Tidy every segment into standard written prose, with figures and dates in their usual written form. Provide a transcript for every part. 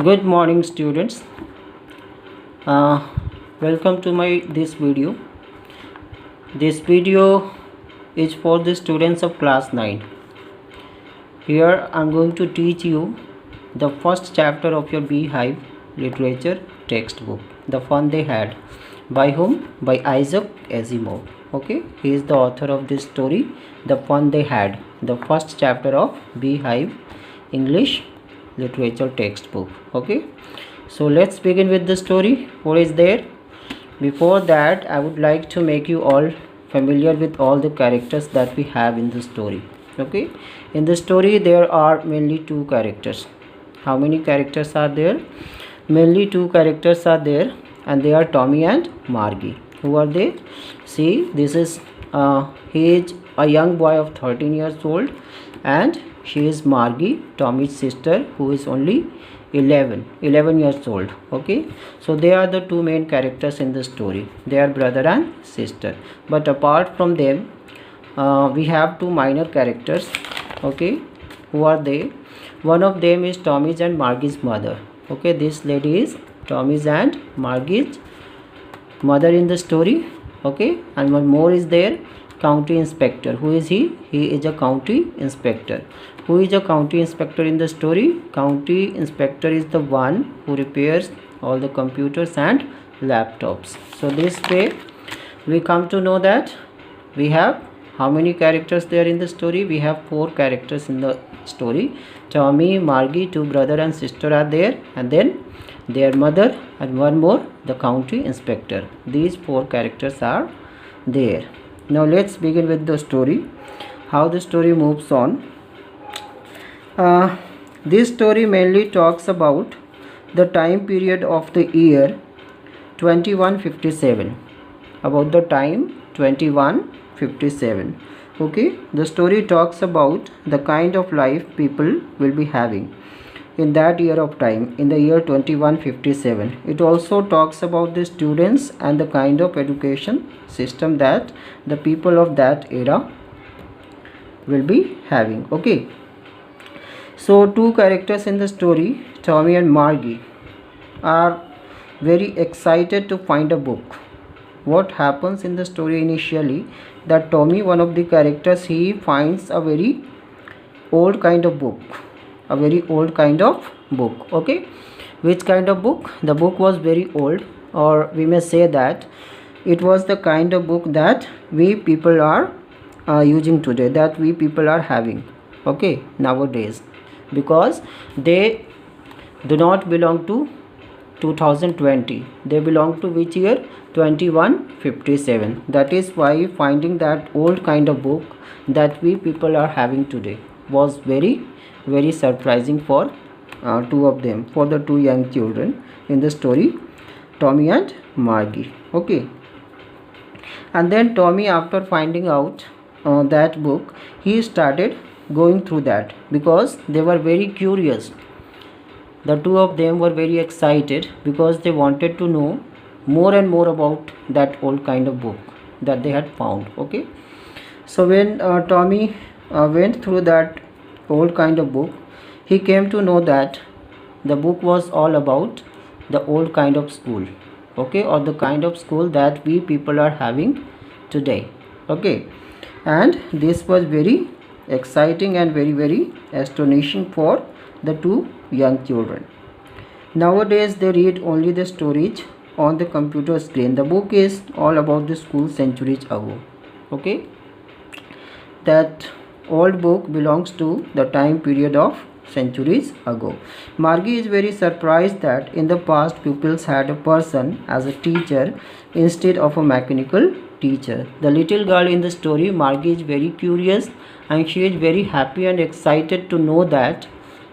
Good morning, students. uh, Welcome to my this video. This video is for the students of class 9. Here I'm going to teach you the first chapter of your Beehive literature textbook, The Fun They Had. By whom? By Isaac Asimov. Okay, he is the author of this story, The Fun They Had, the first chapter of Beehive English literature textbook. Okay, so let's begin with the story. What is there? Before that, I would like to make you all familiar with all the characters that we have in the story. Okay, in the story there are mainly two characters. How many characters are there? Mainly two characters are there, and they are Tommy and Margie. Who are they? See, this is he is a young boy of 13 years old, and she is Margie, Tommy's sister, who is only 11 years old. Okay, so they are the two main characters in the story. They are brother and sister, but apart from them, we have two minor characters. Okay, who are they? One of them is Tommy's and Margie's mother. Okay, this lady is Tommy's and Margie's mother in the story. Okay, and one more is there, county inspector. Who is he? He is a county inspector. Who is a county inspector in the story? County inspector is the one who repairs all the computers and laptops. So this way we come to know that we have how many characters there in the story? We have four characters in the story. Tommy, Margie, two brother and sister are there, and then their mother, and one more, the county inspector. These four characters are there. Now let's begin with the story, how the story moves on. This story mainly talks about the time period of the year 2157, about the time 2157. Okay, the story talks about the kind of life people will be having in that year of time, in the year 2157. It also talks about the students and the kind of education system that the people of that era will be having. Okay, so two characters in the story, Tommy and Margie, are very excited to find a book. What happens in the story initially, that Tommy, one of the characters, he finds a very old kind of book, a very old kind of book. Okay, which kind of book? The book was very old, or we may say that it was the kind of book that we people are using today, that we people are having, okay, nowadays, because they do not belong to 2020. They belong to which year? 2157. That is why finding that old kind of book that we people are having today was very surprising for two of them, for the two young children in the story, Tommy and Margie. Okay, and then Tommy, after finding out that book, he started going through that because they were very curious. The two of them were very excited because they wanted to know more and more about that old kind of book that they had found. Okay, so when Tommy went through that old kind of book, he came to know that the book was all about the old kind of school. Okay, or the kind of school that we people are having today. Okay, and this was very exciting and very astonishing for the two young children. Nowadays they read only the stories on the computer screen. The book is all about the school centuries ago. Okay, that old book belongs to the time period of centuries ago. Margie is very surprised that in the past pupils had a person as a teacher instead of a mechanical teacher. The little girl in the story, Margie, is very curious, and she is very happy and excited to know that,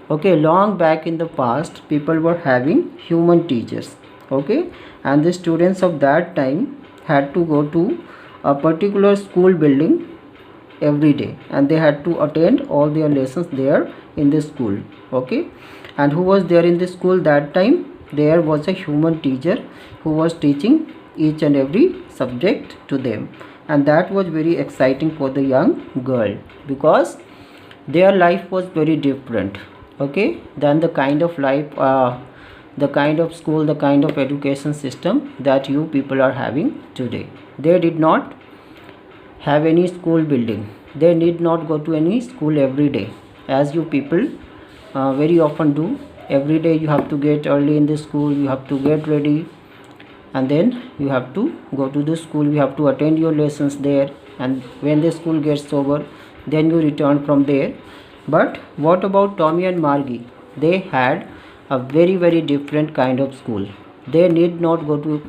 okay, long back in the past people were having human teachers. Okay, and the students of that time had to go to a particular school building every day, and they had to attend all their lessons there in the school. Okay, and who was there in the school that time? There was a human teacher who was teaching each and every subject to them, and that was very exciting for the young girl because their life was very different, okay, than the kind of life the kind of school, the kind of education system that you people are having today. They did not have any school building. They need not go to any school every day, as you people very often do. Every day you have to get early in the school, you have to get ready, and then you have to go to the school, you have to attend your lessons there, and when the school gets over, then you return from there. But what about Tommy and Margie? They had a very different kind of school. They need not go to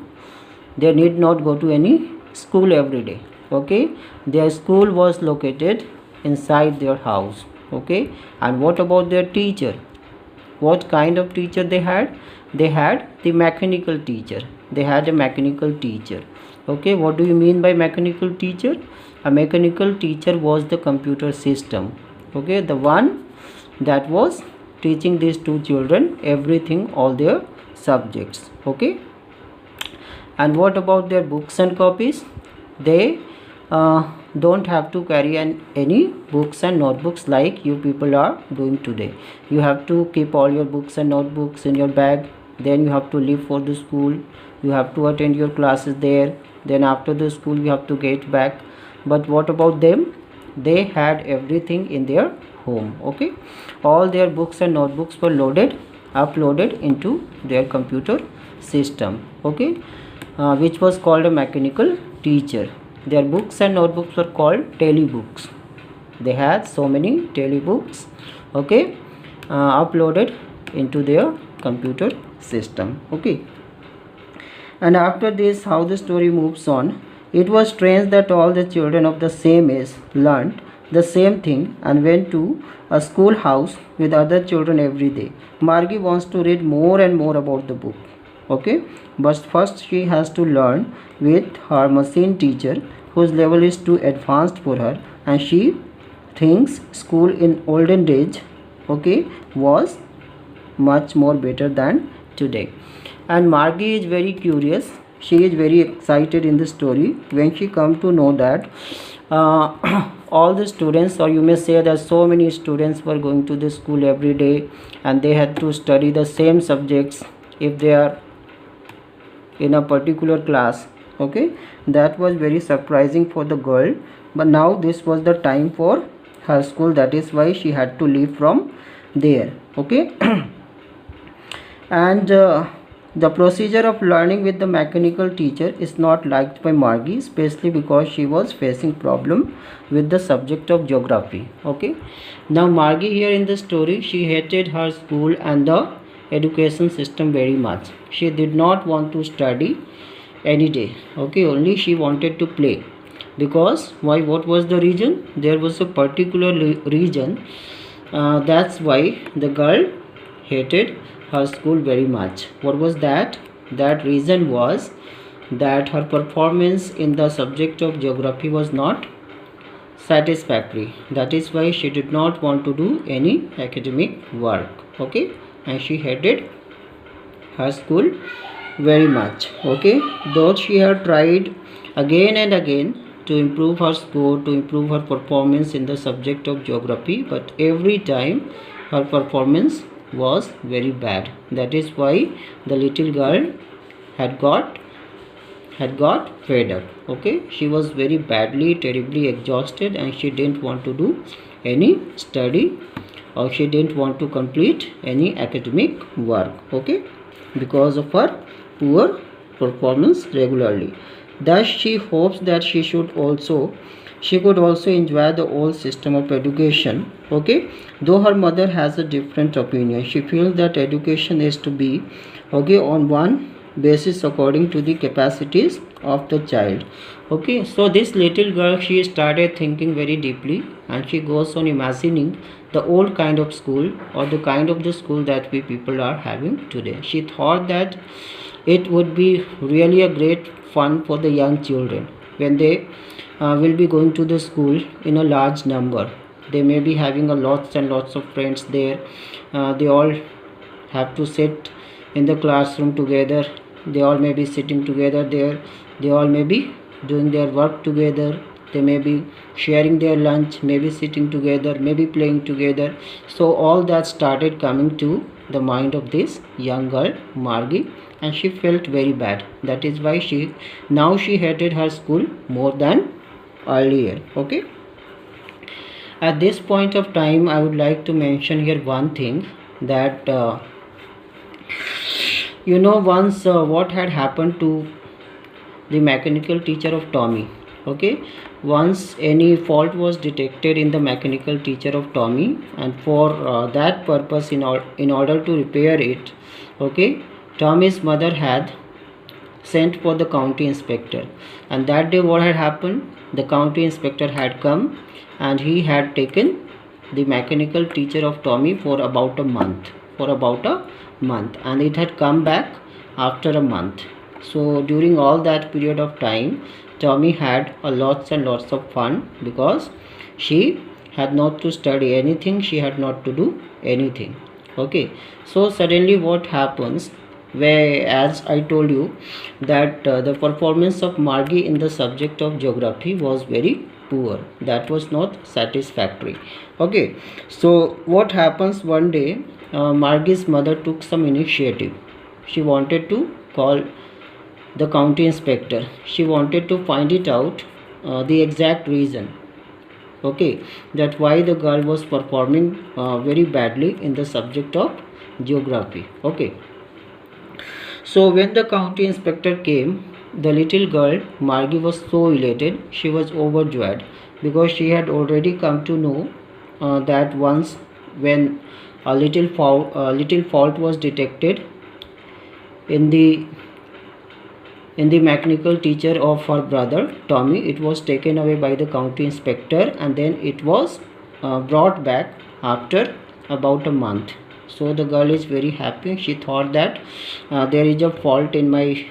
any school every day. Okay, their school was located inside their house. Okay, and what about their teacher? What kind of teacher they had? They had the mechanical teacher. They had a mechanical teacher. Okay, what do you mean by mechanical teacher? A mechanical teacher was the computer system. Okay, the one that was teaching these two children everything, all their subjects. Okay, and what about their books and copies? They don't have to carry any books and notebooks like you people are doing today. You have to keep all your books and notebooks in your bag, then you have to leave for the school, you have to attend your classes there, then after the school you have to get back. But what about them? They had everything in their home. Okay, all their books and notebooks were uploaded into their computer system. Okay, which was called a mechanical teacher. Their books and notebooks were called telebooks. They had so many telebooks, okay, uploaded into their computer system. Okay, and after this, how the story moves on. It was strange that all the children of the same age learnt the same thing and went to a schoolhouse with other children every day. Margie wants to read more and more about the book. Okay, but first she has to learn with her machine teacher, whose level is too advanced for her, and she thinks school in olden days, okay, was much more better than today. And Margie is very curious, she is very excited in the story when she come to know that all the students, or you may say that so many students, were going to the school every day and they had to study the same subjects if they are in a particular class. Okay, that was very surprising for the girl, but now this was the time for her school, that is why she had to leave from there. Okay, and the procedure of learning with the mechanical teacher is not liked by Margie, especially because she was facing problem with the subject of geography. Okay, now Margie here in the story, she hated her school and the education system very much. She did not want to study any day. Okay, only she wanted to play. Because why? What was the reason? There was a particular reason. That's why the girl hated her school very much. What was that? That reason was that her performance in the subject of geography was not satisfactory. That is why she did not want to do any academic work. Okay, and she hated her school very much. Okay, though she had tried again and again to improve her score, to improve her performance in the subject of geography, but every time her performance was very bad. That is why the little girl had got fed up. Okay, she was very badly, terribly exhausted, and she didn't want to do any study, or she didn't want to complete any academic work. Okay, because of her poor performance regularly. Thus she hopes that she could also enjoy the old system of education. Okay, though her mother has a different opinion. She feels that education is to be, okay, on one basis according to the capacities of the child. Okay, so this little girl, she started thinking very deeply, and she goes on imagining the old kind of school, or the kind of the school that we people are having today. She thought that it would be really a great fun for the young children when they will be going to the school in a large number. They may be having a lots and lots of friends there. They all have to sit in the classroom together. They all may be sitting together there. They all may be doing their work together. They may be sharing their lunch, maybe sitting together, maybe playing together. So all that started coming to the mind of this young girl Margie, and she felt very bad. That is why she hated her school more than earlier. Okay, at this point of time I would like to mention here one thing, that once what had happened to the mechanical teacher of Tommy. Okay, once any fault was detected in the mechanical teacher of Tommy, and for that purpose, in order to repair it, okay, Tommy's mother had sent for the county inspector, and that day what had happened, the county inspector had come and he had taken the mechanical teacher of Tommy for about a month, and it had come back after a month. So during all that period of time, Tommy had a lots and lots of fun, because she had not to study anything, she had not to do anything. Okay, so suddenly what happens, where, as I told you, that the performance of Margie in the subject of geography was very poor, that was not satisfactory. Okay, so what happens, one day Margie's mother took some initiative. She wanted to call the county inspector. She wanted to find it out, the exact reason, okay, that why the girl was performing very badly in the subject of geography. Okay, so when the county inspector came, the little girl Margie was so elated, she was overjoyed, because she had already come to know that once when a little fault was detected in the mechanical teacher of her brother Tommy, it was taken away by the county inspector, and then it was brought back after about a month. So the girl is very happy. She thought that there is a fault in my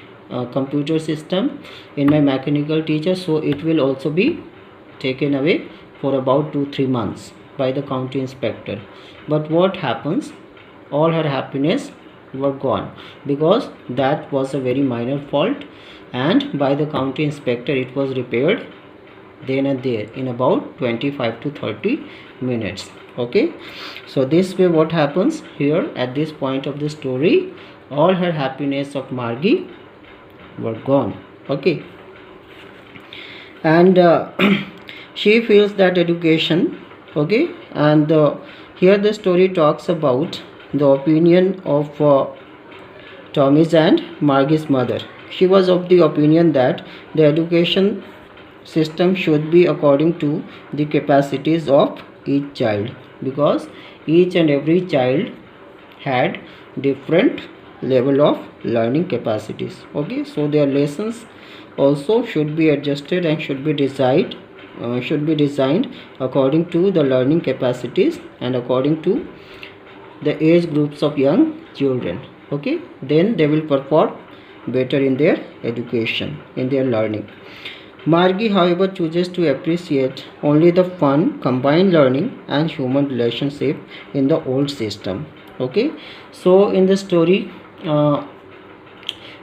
computer system, in my mechanical teacher, so it will also be taken away for about 2-3 months by the county inspector. But what happens, all her happiness were gone, because that was a very minor fault, and by the county inspector it was repaired then and there in about 25 to 30 minutes. Okay, so this way what happens here at this point of the story, all her happiness of Margie were gone. Okay, and she feels that education, okay, and here the story talks about the opinion of Tommy's and Margie's mother. She was of the opinion that the education system should be according to the capacities of each child, because each and every child had different level of learning capacities. Okay, so their lessons also should be adjusted and should be designed according to the learning capacities and according to the age groups of young children. Okay, then they will perform better in their education, in their learning. Margie, however, chooses to appreciate only the fun, combined learning and human relationship in the old system. Okay, so in the story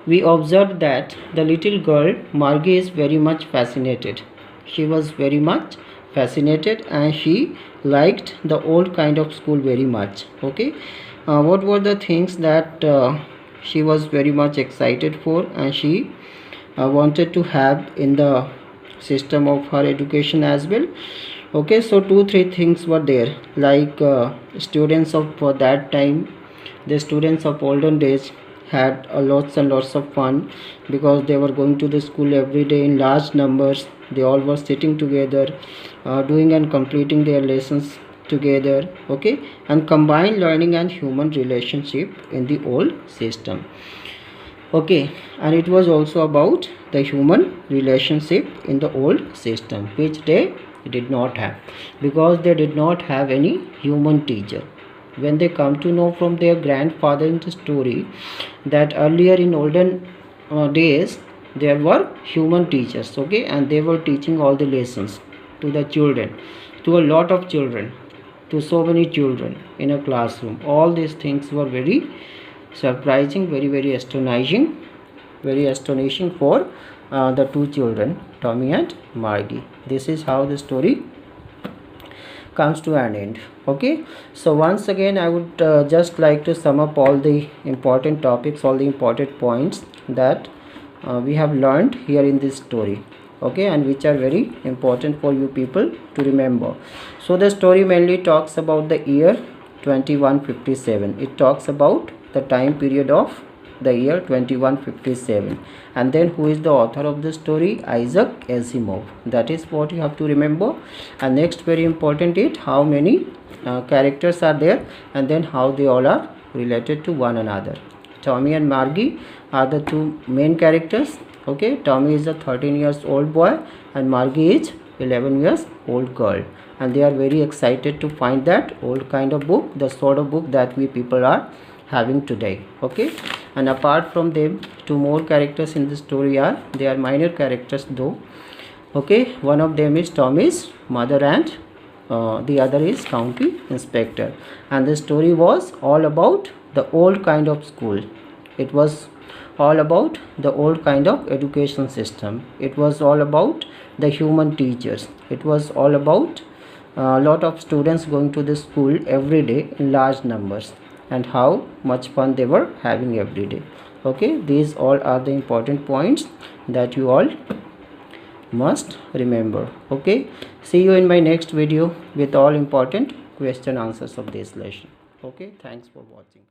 we observed that the little girl Margie is very much fascinated. She was very much fascinated and she liked the old kind of school very much. Okay, what were the things that she was very much excited for and she wanted to have in the system of her education as well? Okay, so 2-3 things were there, like students of that time, the students of olden days had lots and lots of fun, because they were going to the school every day in large numbers. They all were sitting together, doing and completing their lessons together. Okay, and combined learning and human relationship in the old system. Okay, and it was also about the human relationship in the old system, which they did not have, because they did not have any human teacher. When they come to know from their grandfather in the story that earlier in olden days there were human teachers, okay, and they were teaching all the lessons to the children, to a lot of children, to so many children in a classroom. All these things were very surprising, very astonishing for the two children, Tommy and Margie. This is how the story comes to an end. Okay, so once again I would just like to sum up all the important topics, all the important points that we have learned here in this story. Okay, and which are very important for you people to remember. So the story mainly talks about the year 2157. It talks about the time period of the year 2157. And then who is the author of the story? Isaac Asimov. That is what you have to remember. And next, very important, is how many characters are there, and then how they all are related to one another. Tommy and Margie are the two main characters. Okay, Tommy is a 13 years old boy and Margie is 11 years old girl, and they are very excited to find that old kind of book, the sort of book that we people are having today. Okay, and apart from them, two more characters in the story are, they are minor characters though. Okay, one of them is Tommy's mother and the other is county inspector, and the story was all about the old kind of school. It was all about the old kind of education system. It was all about the human teachers. It was all about a lot of students going to the school every day in large numbers, and how much fun they were having every day. Okay, these all are the important points that you all must remember. Okay, see you in my next video with all important question answers of this lesson. Okay, thanks for watching.